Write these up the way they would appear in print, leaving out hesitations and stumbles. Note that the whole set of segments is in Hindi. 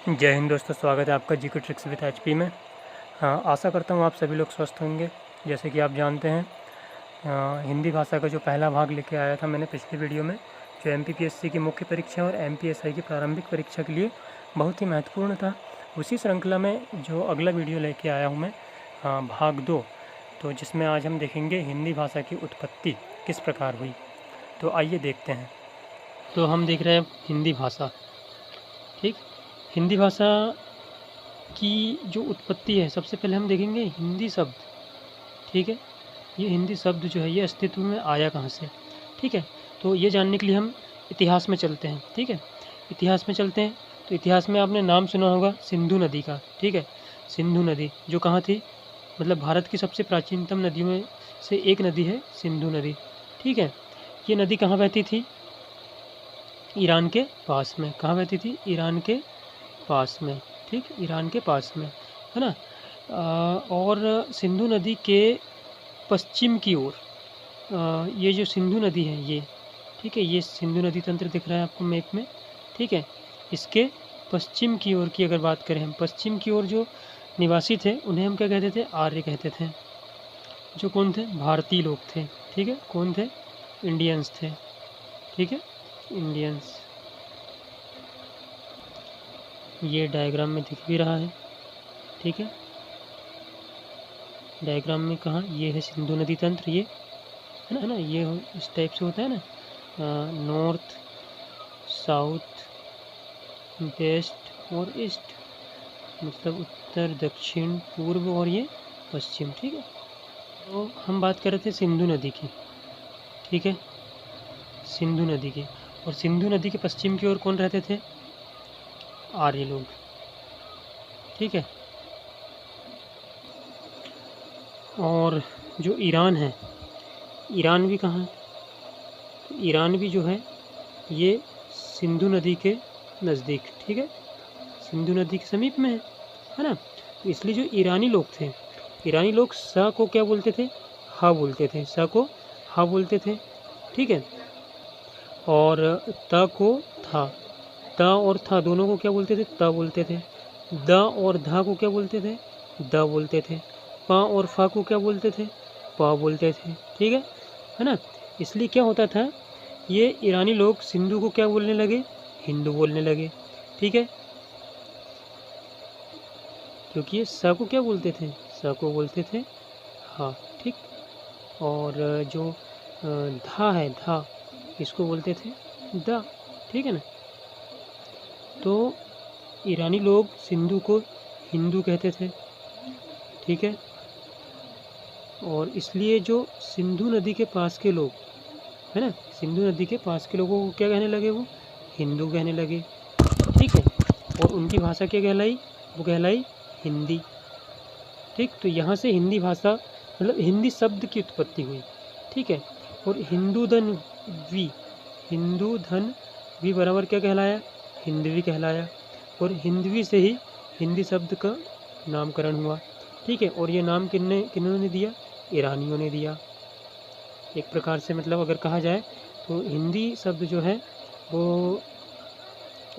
जय हिंद दोस्तों, स्वागत है आपका जीके ट्रिक्स विद एचपी में। आशा करता हूँ आप सभी लोग स्वस्थ होंगे। जैसे कि आप जानते हैं, हिंदी भाषा का जो पहला भाग लेके आया था मैंने पिछली वीडियो में, जो एमपीपीएससी की मुख्य परीक्षा और एमपीएसआई की प्रारंभिक परीक्षा के लिए बहुत ही महत्वपूर्ण था। उसी श्रृंखला में जो अगला वीडियो लेके आया हूँ मैं, भाग 2, तो जिसमें आज हम देखेंगे हिंदी भाषा की उत्पत्ति किस प्रकार हुई। तो आइए देखते हैं। तो हम देख रहे हैं हिंदी भाषा। ठीक, हिंदी भाषा की जो उत्पत्ति है, सबसे पहले हम देखेंगे हिंदी शब्द। ठीक है, ये हिंदी शब्द जो है ये अस्तित्व में आया कहाँ से। ठीक है, तो ये जानने के लिए हम इतिहास में चलते हैं। ठीक है, इतिहास में चलते हैं। तो इतिहास में आपने नाम सुना होगा सिंधु नदी का। ठीक है, सिंधु नदी जो कहाँ थी, मतलब भारत की सबसे प्राचीनतम नदियों में से एक नदी है सिंधु नदी। ठीक है, ये नदी कहाँ बहती थी? ईरान के पास में। कहाँ बहती थी? ईरान के पास में। ठीक, ईरान के पास में, है ना। और सिंधु नदी के पश्चिम की ओर ये जो सिंधु नदी है ये, ठीक है, ये सिंधु नदी तंत्र दिख रहा है आपको मैप में। ठीक है, इसके पश्चिम की ओर की अगर बात करें हम, पश्चिम की ओर जो निवासी थे उन्हें हम क्या कहते थे? आर्य कहते थे। जो कौन थे? भारतीय लोग थे। ठीक है, कौन थे? इंडियंस थे। ठीक है, इंडियंस। ये डायग्राम में दिख भी रहा है। ठीक है, डायग्राम में कहाँ, ये है सिंधु नदी तंत्र, ये है ना, ये इस टाइप से होता है ना, नॉर्थ, साउथ, वेस्ट और ईस्ट, मतलब उत्तर, दक्षिण, पूर्व और ये पश्चिम। ठीक है, तो हम बात कर रहे थे सिंधु नदी की। ठीक है, सिंधु नदी की। और सिंधु नदी के पश्चिम की ओर कौन रहते थे? आर्य लोग। ठीक है, और जो ईरान है, ईरान भी कहाँ है? तो ईरान भी जो है ये सिंधु नदी के नज़दीक, ठीक है, सिंधु नदी के समीप में है ना। तो इसलिए जो ईरानी लोग थे, ईरानी लोग स को क्या बोलते थे? हा बोलते थे। स को हा बोलते थे। ठीक है, और त को था। त और था दोनों को क्या बोलते थे? त बोलते थे। द और धा को क्या बोलते थे? द बोलते थे। प और फा को क्या बोलते थे? प बोलते थे। ठीक है ना। इसलिए क्या होता था, ये ईरानी लोग सिंधु को क्या बोलने लगे? हिंदू बोलने लगे। ठीक है, क्योंकि ये स को क्या बोलते थे? स को बोलते थे हाँ। ठीक, और जो धा है, धा, इसको बोलते थे द। ठीक है ना। तो ईरानी लोग सिंधु को हिंदू कहते थे। ठीक है, और इसलिए जो सिंधु नदी के पास के लोग है ना, सिंधु नदी के पास के लोगों को क्या कहने लगे? वो हिंदू कहने लगे। ठीक है, और उनकी भाषा क्या कहलाई? वो कहलाई हिंदी। ठीक, तो यहाँ से हिंदी भाषा मतलब हिंदी शब्द की उत्पत्ति हुई। ठीक है, और हिंदू धन वी बराबर क्या कहलाया? हिंदवी कहलाया। और हिंदवी से ही हिंदी शब्द का नामकरण हुआ। ठीक है, और ये नाम किन्होंने दिया? ईरानियों ने दिया। एक प्रकार से मतलब अगर कहा जाए तो हिंदी शब्द जो है वो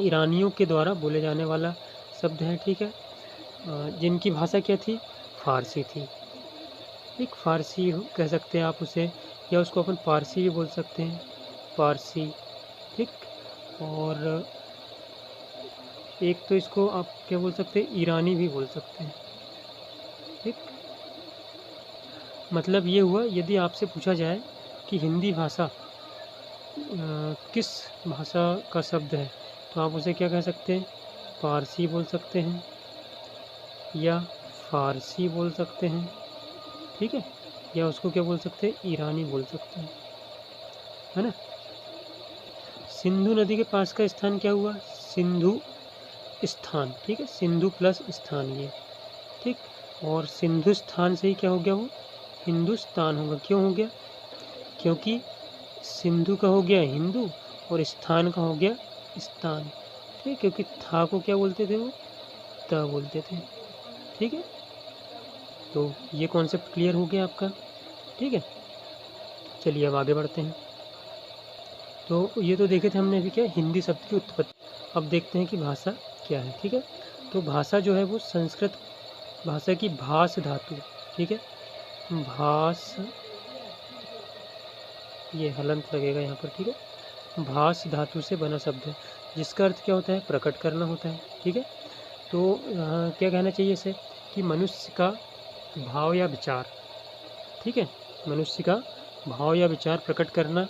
ईरानियों के द्वारा बोले जाने वाला शब्द है। ठीक है, जिनकी भाषा क्या थी? फारसी थी। एक फारसी कह सकते हैं आप उसे, या उसको अपन पारसी भी बोल सकते हैं, पारसी। ठीक, और एक तो इसको आप क्या बोल सकते हैं? ईरानी भी बोल सकते हैं। ठीक, मतलब ये हुआ, यदि आपसे पूछा जाए कि हिंदी भाषा किस भाषा का शब्द है, तो आप उसे क्या कह सकते हैं? पारसी बोल सकते हैं या फारसी बोल सकते हैं। ठीक है, या उसको क्या बोल सकते हैं? ईरानी बोल सकते हैं, है ना। सिंधु नदी के पास का स्थान क्या हुआ? सिंधु स्थान। ठीक है, सिंधु प्लस स्थान ये। ठीक, और सिंधु स्थान से ही क्या हो गया? वो हिंदुस्तान होगा। क्यों हो गया? क्योंकि सिंधु का हो गया हिंदू और स्थान का हो गया स्थान। ठीक, क्योंकि था को क्या बोलते थे? वो त बोलते थे। ठीक है, तो ये कॉन्सेप्ट क्लियर हो गया आपका। ठीक है, चलिए अब आगे बढ़ते हैं। तो ये तो देखे थे हमने अभी क्या, हिंदी शब्द की उत्पत्ति। अब देखते हैं कि भाषा क्या है, ठीक है। तो भाषा जो है वो संस्कृत भाषा की भास धातु, ठीक है, भास, ये हलंत लगेगा यहाँ पर, ठीक है, भास धातु से बना शब्द है, जिसका अर्थ क्या होता है, प्रकट करना होता है, ठीक है। तो क्या कहना चाहिए इसे कि मनुष्य का भाव या विचार, ठीक है, मनुष्य का भाव या विचार प्रकट करना।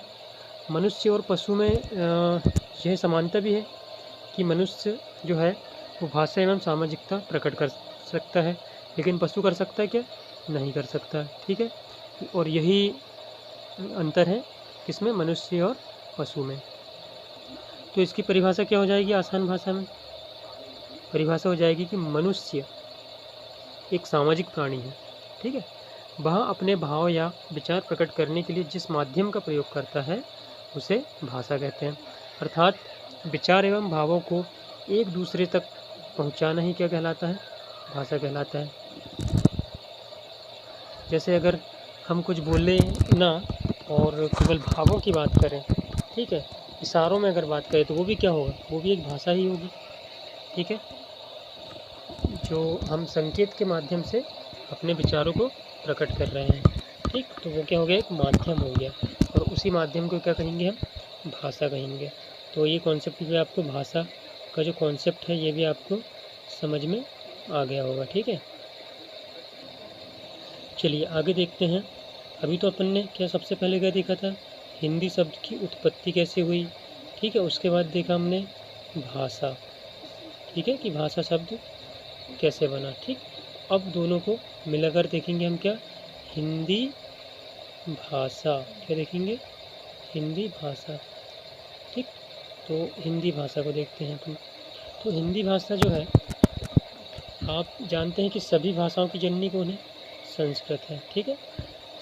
मनुष्य और पशु में यह समानता भी है कि मनुष्य जो है वो भाषा एवं सामाजिकता प्रकट कर सकता है, लेकिन पशु कर सकता है क्या, नहीं कर सकता, ठीक है। और यही अंतर है किसमें, मनुष्य और पशु में। तो इसकी परिभाषा क्या हो जाएगी आसान भाषा में, परिभाषा हो जाएगी कि मनुष्य एक सामाजिक प्राणी है, ठीक है, वह अपने भाव या विचार प्रकट करने के लिए जिस माध्यम का प्रयोग करता है उसे भाषा कहते हैं। अर्थात विचार एवं भावों को एक दूसरे तक पहुंचाना ही क्या कहलाता है, भाषा कहलाता है। जैसे अगर हम कुछ बोले ना और केवल भावों की बात करें, ठीक है, इशारों में अगर बात करें तो वो भी क्या होगा, वो भी एक भाषा ही होगी, ठीक है। जो हम संकेत के माध्यम से अपने विचारों को प्रकट कर रहे हैं, ठीक, तो वो क्या हो गया, एक माध्यम हो गया, और उसी माध्यम को क्या कहेंगे हम, भाषा कहेंगे। तो ये कॉन्सेप्ट भी आपको, भाषा का जो कॉन्सेप्ट है ये भी आपको समझ में आ गया होगा, ठीक है। चलिए आगे देखते हैं। अभी तो अपन ने क्या सबसे पहले क्या देखा था, हिंदी शब्द की उत्पत्ति कैसे हुई, ठीक है, उसके बाद देखा हमने भाषा, ठीक है, कि भाषा शब्द कैसे बना, ठीक। अब दोनों को मिलाकर देखेंगे हम, क्या, हिंदी भाषा, क्या देखेंगे, हिंदी भाषा, ठीक। तो हिंदी भाषा को देखते हैं अपन। तो हिंदी भाषा जो है, आप जानते हैं कि सभी भाषाओं की जननी कौन है, संस्कृत है, ठीक है।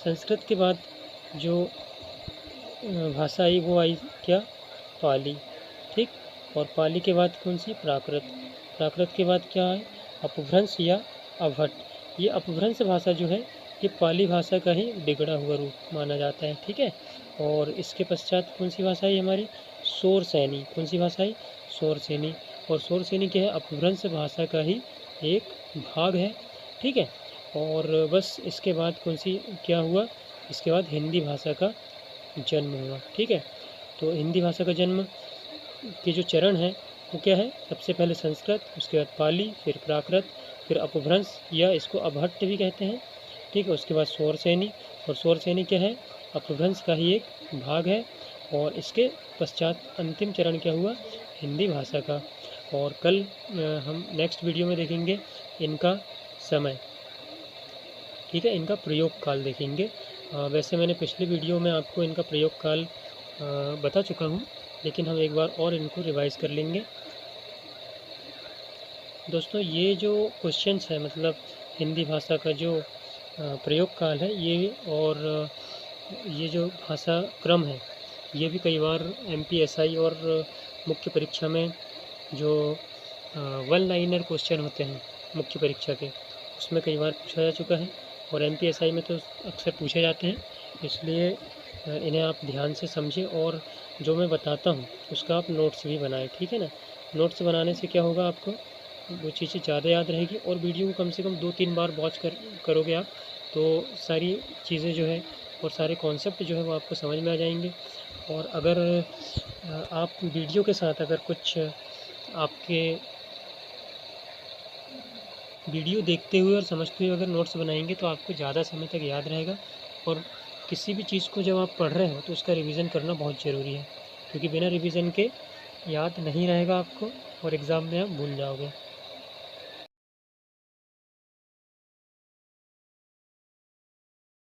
संस्कृत के बाद जो भाषा आई वो आई क्या, पाली, ठीक, और पाली के बाद कौन सी, प्राकृत, प्राकृत के बाद क्या है, अपभ्रंश या अभट्ट। ये अपभ्रंश भाषा जो है ये पाली भाषा का ही बिगड़ा हुआ रूप माना जाता है, ठीक है। और इसके पश्चात कौन सी भाषा है हमारी, शौरसेनी, कौन सी भाषा है, शौरसेनी। और शौरसेनी क्या है, अपभ्रंश भाषा का ही एक भाग है, ठीक है। और बस इसके बाद कौन सी क्या हुआ, इसके बाद हिंदी भाषा का जन्म हुआ, ठीक है। तो हिंदी भाषा का जन्म के जो चरण है वो क्या है, सबसे पहले संस्कृत, उसके बाद पाली, फिर प्राकृत, फिर अपभ्रंश या इसको अभट्ट भी कहते हैं, ठीक है। उसके बाद शौरसेनी, और शौरसेनी क्या है, अपभ्रंश का ही एक भाग है। और इसके पश्चात अंतिम चरण क्या हुआ, हिंदी भाषा का। और कल हम नेक्स्ट वीडियो में देखेंगे इनका समय, ठीक है, इनका प्रयोग काल देखेंगे। वैसे मैंने पिछले वीडियो में आपको इनका प्रयोग काल बता चुका हूँ, लेकिन हम एक बार और इनको रिवाइज़ कर लेंगे। दोस्तों ये जो क्वेश्चंस है, मतलब हिंदी भाषा का जो प्रयोग काल है ये, और ये जो भाषा क्रम है ये भी कई बार MPSI और मुख्य परीक्षा में जो वन लाइनर क्वेश्चन होते हैं मुख्य परीक्षा के, उसमें कई बार पूछा जा चुका है, और MPSI में तो अक्सर पूछे जाते हैं। इसलिए इन्हें आप ध्यान से समझें, और जो मैं बताता हूँ उसका आप नोट्स भी बनाएं, ठीक है ना। नोट्स बनाने से क्या होगा, आपको वो चीज़ें ज़्यादा याद रहेगी, और वीडियो को कम से कम 2-3 बार वॉच करोगे आप, तो सारी चीज़ें जो है और सारे कॉन्सेप्ट जो है वो आपको समझ में आ जाएंगे। और अगर आप वीडियो के साथ अगर कुछ आपके वीडियो देखते हुए और समझते हुए अगर नोट्स बनाएंगे तो आपको ज़्यादा समय तक याद रहेगा। और किसी भी चीज़ को जब आप पढ़ रहे हो तो उसका रिवीजन करना बहुत ज़रूरी है, क्योंकि बिना रिवीजन के याद नहीं रहेगा आपको और एग्ज़ाम में आप भूल जाओगे।